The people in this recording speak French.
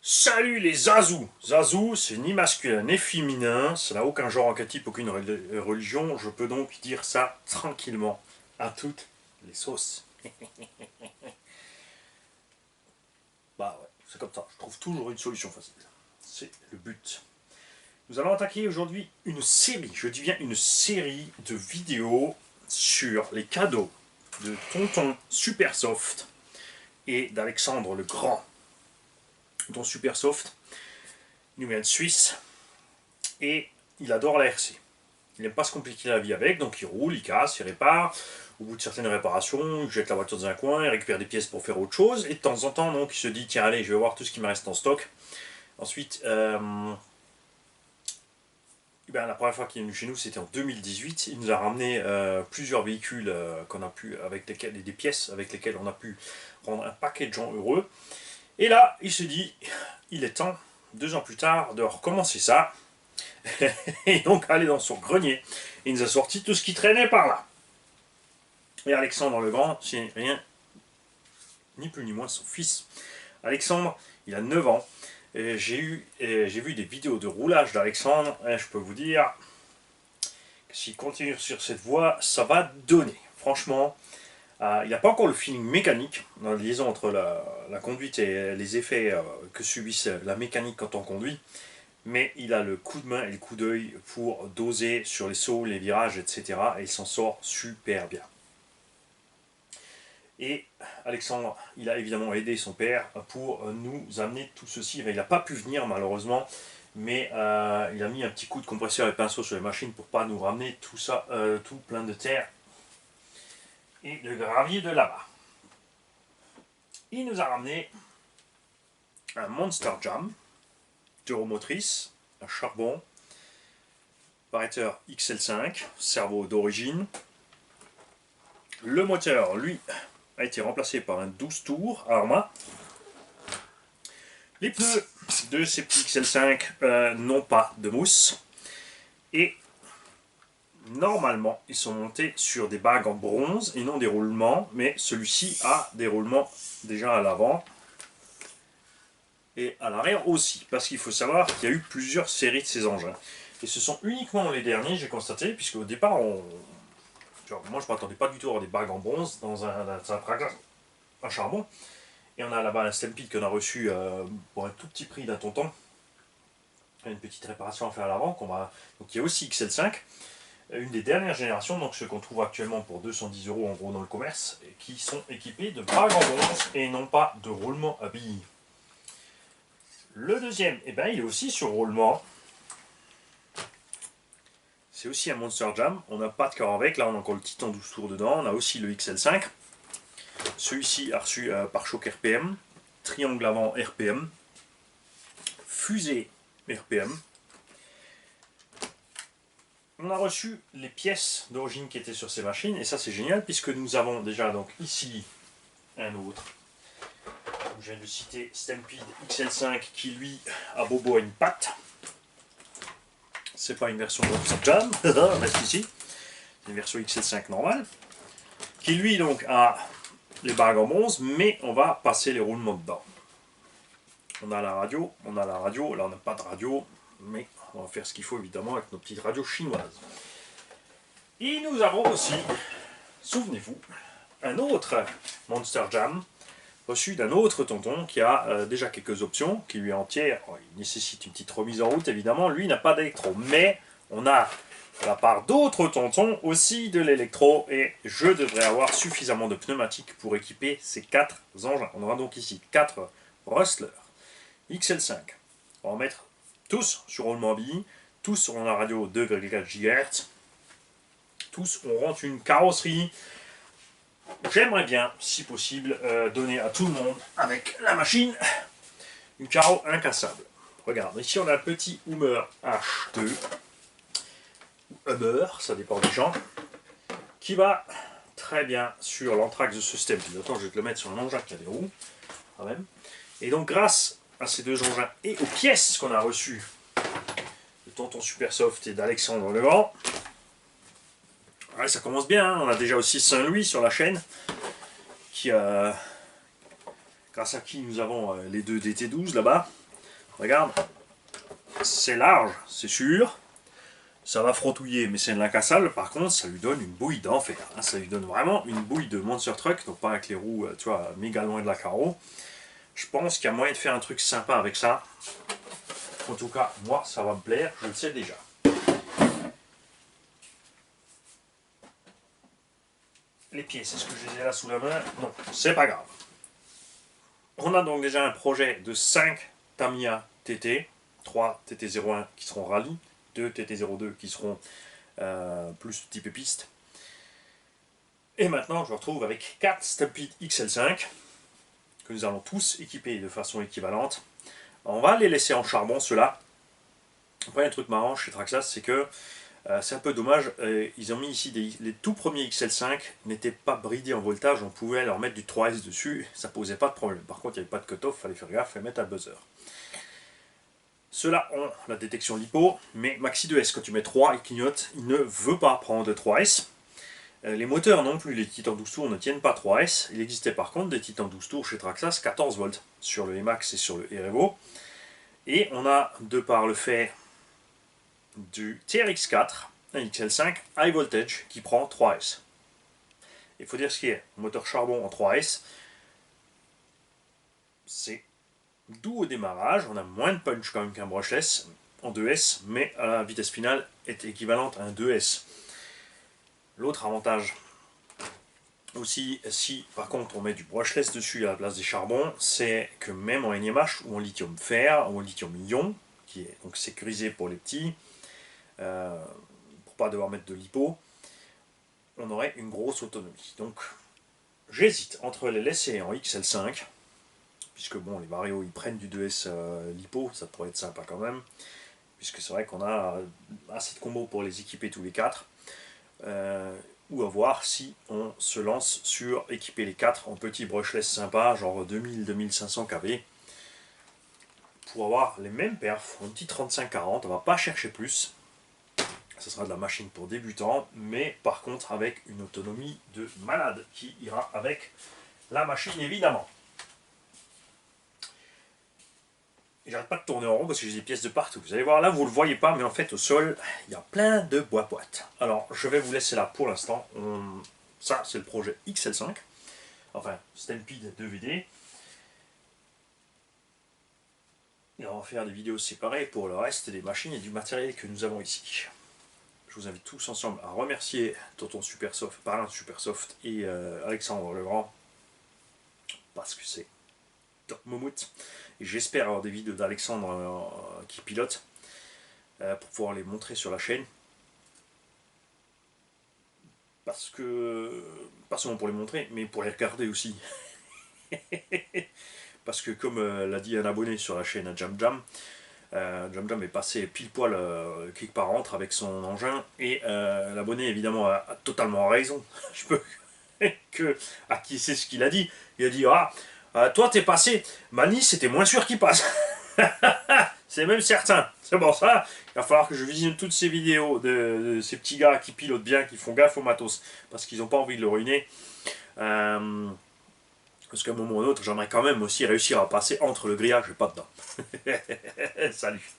Salut les Zazous. Zazou, c'est ni masculin ni féminin, ça n'a aucun genre archétype, aucune religion, je peux donc dire ça tranquillement, à toutes les sauces. Bah ouais, c'est comme ça, je trouve toujours une solution facile. C'est le but. Nous allons attaquer aujourd'hui une série, je dis bien une série de vidéos sur les cadeaux de Tonton Supersoft et d'Alexandre le Grand. Tonton Supersoft, il nous vient de Suisse et il adore la RC. Il n'aime pas se compliquer la vie avec, donc il roule, il casse, il répare. Au bout de certaines réparations, il jette la voiture dans un coin, il récupère des pièces pour faire autre chose, et de temps en temps, donc, il se dit, tiens, allez, je vais voir tout ce qui me reste en stock. Ensuite, la première fois qu'il est venu chez nous, c'était en 2018. Il nous a ramené plusieurs véhicules qu'on a pu, avec des pièces avec lesquelles on a pu rendre un paquet de gens heureux. Et là, il se dit, il est temps, 2 ans plus tard, de recommencer ça. Et donc aller dans son grenier. Il nous a sorti tout ce qui traînait par là. Et Alexandre le Grand, c'est rien, ni plus ni moins son fils. Alexandre, il a 9 ans. J'ai vu des vidéos de roulage d'Alexandre, et je peux vous dire que s'il continue sur cette voie, ça va donner. Franchement, il n'a pas encore le feeling mécanique, dans la liaison entre la conduite et les effets que subissent la mécanique quand on conduit. Mais il a le coup de main et le coup d'œil pour doser sur les sauts, les virages, etc. Et il s'en sort super bien. Et Alexandre, il a évidemment aidé son père pour nous amener tout ceci. Il n'a pas pu venir malheureusement, mais il a mis un petit coup de compresseur et pinceau sur les machines pour pas nous ramener tout ça, tout plein de terre et de gravier de là-bas. Il nous a ramené un Monster Jam, motrice, un charbon, variateur XL5, cerveau d'origine. Le moteur, lui, a été remplacé par un 12 tours Arma. Les pneus de ces petits XL5 n'ont pas de mousse. Et normalement, ils sont montés sur des bagues en bronze et non des roulements, mais celui-ci a des roulements déjà à l'avant et à l'arrière aussi, parce qu'il faut savoir qu'il y a eu plusieurs séries de ces engins. Et ce sont uniquement les derniers, j'ai constaté, puisque au départ, moi je ne m'attendais pas du tout à avoir des bagues en bronze dans un tracteur à charbon. Et on a là-bas un Stampede qu'on a reçu pour un tout petit prix d'un tonton. Une petite réparation à faire à l'avant, donc il y a aussi XL5. Une des dernières générations, donc ce qu'on trouve actuellement pour 210 € en gros dans le commerce, et qui sont équipés de bagues en bronze et non pas de roulement à billes. Le deuxième, il est aussi sur roulement. C'est aussi un Monster Jam. On n'a pas de cœur avec. Là, on a encore le Titan 12 tours dedans. On a aussi le XL5. Celui-ci a reçu un pare-choc RPM, triangle avant RPM, fusée RPM. On a reçu les pièces d'origine qui étaient sur ces machines. Et ça, c'est génial puisque nous avons déjà donc ici un autre. Je viens de citer Stampede XL5 qui lui a bobo à une patte. C'est pas une version Monster Jam, reste ici. C'est une version XL5 normale. Qui lui donc a les bagues en bronze, mais on va passer les roulements dedans. On a la radio, là on n'a pas de radio, mais on va faire ce qu'il faut évidemment avec nos petites radios chinoises. Et nous avons aussi, souvenez-vous, un autre Monster Jam, reçu d'un autre tonton qui a déjà quelques options, qui lui est entière. Il nécessite une petite remise en route évidemment, lui n'a pas d'électro, mais on a de la part d'autres tontons aussi de l'électro, et je devrais avoir suffisamment de pneumatiques pour équiper ces 4 engins. On aura donc ici 4 Rustler XL5. On va en mettre tous sur roulement à billes, tous sur la radio 2,4 GHz, tous on rentre une carrosserie. J'aimerais bien, si possible, donner à tout le monde, avec la machine, une carreau incassable. Regarde, ici on a un petit Hummer H2, Hummer, ça dépend des gens, qui va très bien sur l'anthrax de ce Stampede. Attends, je vais te le mettre sur un engin qui a des roues, quand même. Et donc grâce à ces deux engins et aux pièces qu'on a reçues de Tonton Supersoft et d'Alexandre le Grand, ouais, ça commence bien, hein. On a déjà aussi Saint-Louis sur la chaîne, grâce à qui nous avons les deux DT12 là-bas. regarde, c'est large, c'est sûr. Ça va frottouiller, mais c'est de l'incassable. Par contre, ça lui donne une bouille d'enfer. Hein. Ça lui donne vraiment une bouille de Monster Truck, donc pas avec les roues, tu vois, méga loin de la carreau. Je pense qu'il y a moyen de faire un truc sympa avec ça. En tout cas, moi, ça va me plaire, je le sais déjà. Les pièces, est-ce que je les ai là sous la main? Non, c'est pas grave. On a donc déjà un projet de 5 Tamiya TT, 3 TT01 qui seront rallye, 2 TT02 qui seront plus type piste. Et maintenant, je me retrouve avec 4 Stampede XL5 que nous allons tous équiper de façon équivalente. On va les laisser en charbon, ceux-là. Après, un truc marrant chez Traxxas, c'est que c'est un peu dommage. Ils ont mis ici les tout premiers XL5 n'étaient pas bridés en voltage. On pouvait leur mettre du 3S dessus, ça posait pas de problème. Par contre, il n'y avait pas de cutoff, il fallait faire gaffe et mettre un buzzer. Ceux-là ont la détection LiPo, mais Maxi 2S, quand tu mets 3, il clignote, il ne veut pas prendre de 3S. Les moteurs non plus, les Titan 12 tours ne tiennent pas 3S. Il existait par contre des Titan 12 tours chez Traxxas 14 volts sur le Emax et sur le Erevo. Et on a, de par le fait du TRX4, un XL5 High Voltage qui prend 3S. Il faut dire ce qui est, moteur charbon en 3S, c'est doux au démarrage, on a moins de punch quand même qu'un brushless en 2S, mais la vitesse finale est équivalente à un 2S. L'autre avantage aussi, si par contre on met du brushless dessus à la place des charbons, c'est que même en NMH ou en lithium fer ou en lithium ion, qui est donc sécurisé pour les petits, pour pas devoir mettre de lipo, on aurait une grosse autonomie. Donc j'hésite entre les laisser en XL5, puisque bon, les Vario ils prennent du 2S lipo, ça pourrait être sympa quand même, puisque c'est vrai qu'on a assez de combos pour les équiper tous les 4, ou à voir si on se lance sur équiper les 4 en petit brushless sympa, genre 2000-2500 kV, pour avoir les mêmes perfs, un petit 35-40, on va pas chercher plus. Ce sera de la machine pour débutants, mais par contre avec une autonomie de malade qui ira avec la machine évidemment. J'arrête pas de tourner en rond parce que j'ai des pièces de partout. Vous allez voir là, vous le voyez pas, mais en fait au sol, il y a plein de boîtes. Alors je vais vous laisser là pour l'instant. Ça c'est le projet XL5, enfin Stampede 2VD. Et on va faire des vidéos séparées pour le reste des machines et du matériel que nous avons ici. Je vous invite tous ensemble à remercier Tonton Supersoft, Parrain Supersoft et Alexandre Legrand, parce que c'est top moumoute. Et j'espère avoir des vidéos d'Alexandre qui pilote pour pouvoir les montrer sur la chaîne. Parce que, pas seulement pour les montrer, mais pour les regarder aussi. Parce que comme l'a dit un abonné sur la chaîne Jam Jam, Jam Jam est passé pile poil quelque part entre avec son engin et l'abonné évidemment a totalement raison. Je peux que acquiescer ce qu'il a dit. Il a dit toi t'es passé, Mani c'était moins sûr qu'il passe. C'est même certain. C'est pour ça il va falloir que je visionne toutes ces vidéos de ces petits gars qui pilotent bien, qui font gaffe au matos parce qu'ils n'ont pas envie de le ruiner. Parce qu'à un moment ou à un autre, j'aimerais quand même aussi réussir à passer entre le grillage et pas dedans. Salut.